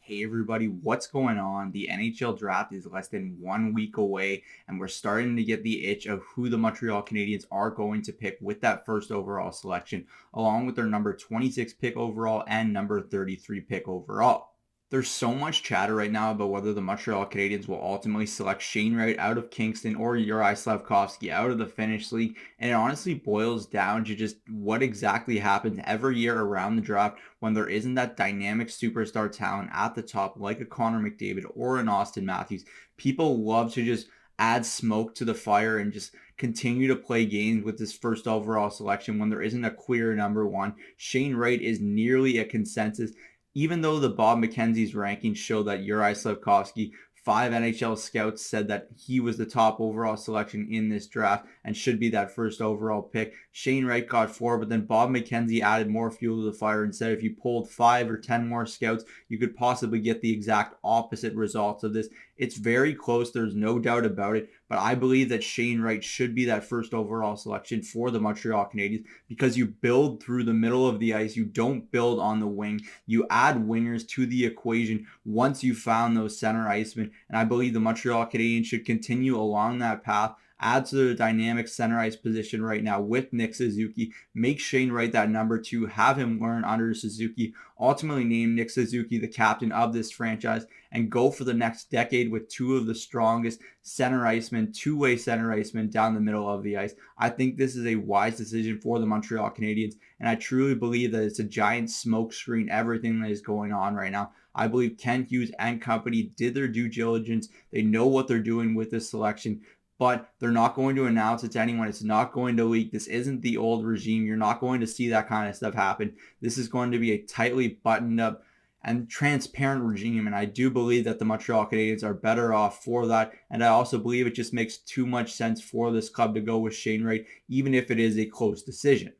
Hey everybody, what's going on? The NHL draft is less than 1 week away, and we're starting to get the itch of who the Montreal Canadiens are going to pick with that first overall selection, along with their number 26 pick overall and number 33 pick overall. There's so much chatter right now about whether the Montreal Canadiens will ultimately select Shane Wright out of Kingston or Juraj Slafkovský out of the Finnish League, and it honestly boils down to just what exactly happens every year around the draft when there isn't that dynamic superstar talent at the top like a Connor McDavid or an Austin Matthews. People love to just add smoke to the fire and just continue to play games with this first overall selection when there isn't a clear number one. Shane Wright is nearly a consensus, even though the Bob McKenzie's rankings show that Juraj Slafkovský, 5 NHL scouts said that he was the top overall selection in this draft and should be that first overall pick. Shane Wright got 4, but then Bob McKenzie added more fuel to the fire and said if you pulled 5 or 10 more scouts, you could possibly get the exact opposite results of this. It's very close. There's no doubt about it. But I believe that Shane Wright should be that first overall selection for the Montreal Canadiens because you build through the middle of the ice. You don't build on the wing. You add wingers to the equation once you found those center icemen. And I believe the Montreal Canadiens should continue along that path. Add to the dynamic center ice position right now with Nick Suzuki. Make Shane Wright that number 2. Have him learn under Suzuki. Ultimately name Nick Suzuki the captain of this franchise and go for the next decade with 2 of the strongest center icemen, two-way center icemen down the middle of the ice. I think this is a wise decision for the Montreal Canadiens, and I truly believe that it's a giant smokescreen, everything that is going on right now. I believe Ken Hughes and company did their due diligence. They know what they're doing with this selection, but they're not going to announce it to anyone. It's not going to leak. This isn't the old regime. You're not going to see that kind of stuff happen. This is going to be a tightly buttoned up and transparent regime, and I do believe that the Montreal Canadiens are better off for that, and I also believe it just makes too much sense for this club to go with Shane Wright, even if it is a close decision.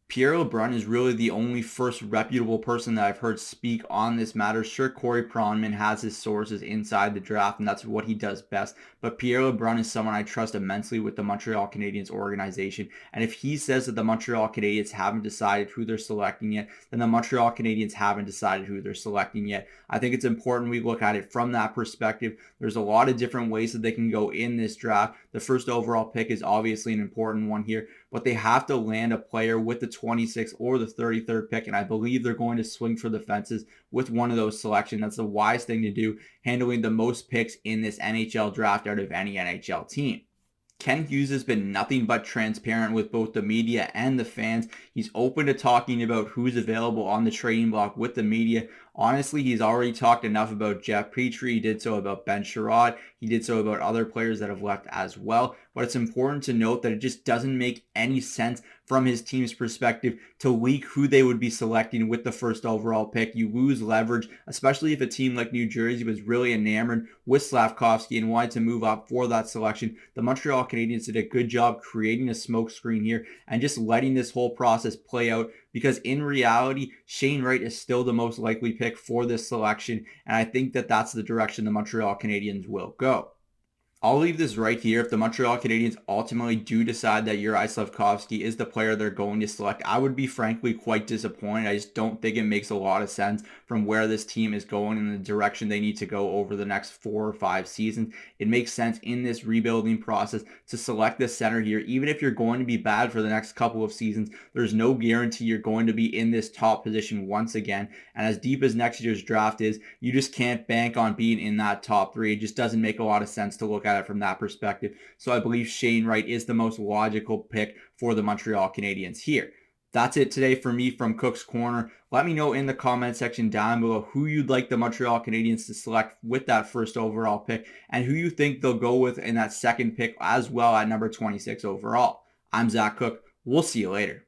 Pierre LeBrun is really the only first reputable person that I've heard speak on this matter. Sure, Corey Pronman has his sources inside the draft, and that's what he does best. But Pierre LeBrun is someone I trust immensely with the Montreal Canadiens organization. And if he says that the Montreal Canadiens haven't decided who they're selecting yet, then the Montreal Canadiens haven't decided who they're selecting yet. I think it's important we look at it from that perspective. There's a lot of different ways that they can go in this draft. The first overall pick is obviously an important one here, but they have to land a player with the 26th or the 33rd pick, and I believe they're going to swing for the fences with one of those selections. That's the wise thing to do, handling the most picks in this NHL draft out of any NHL team. Ken Hughes has been nothing but transparent with both the media and the fans. He's open to talking about who's available on the trading block with the media. Honestly, he's already talked enough about Jeff Petrie. He did so about Ben Sherrod. He did so about other players that have left as well. But it's important to note that it just doesn't make any sense from his team's perspective to leak who they would be selecting with the first overall pick. You lose leverage, especially if a team like New Jersey was really enamored with Slafkovský and wanted to move up for that selection. The Montreal Canadiens did a good job creating a smokescreen here and just letting this whole process play out, because in reality, Shane Wright is still the most likely pick for this selection, and I think that that's the direction the Montreal Canadiens will go. I'll leave this right here. If the Montreal Canadiens ultimately do decide that Juraj Slafkovský is the player they're going to select, I would be frankly quite disappointed. I just don't think it makes a lot of sense from where this team is going and the direction they need to go over the next 4 or 5 seasons. It makes sense in this rebuilding process to select this center here. Even if you're going to be bad for the next couple of seasons, there's no guarantee you're going to be in this top position once again. And as deep as next year's draft is, you just can't bank on being in that top 3. It just doesn't make a lot of sense to look at it from that perspective. So I believe Shane Wright is the most logical pick for the Montreal Canadiens here. That's it today for me from Cook's Corner. Let me know in the comment section down below who you'd like the Montreal Canadiens to select with that first overall pick and who you think they'll go with in that second pick as well at number 26 overall. I'm Zach Cook. We'll see you later.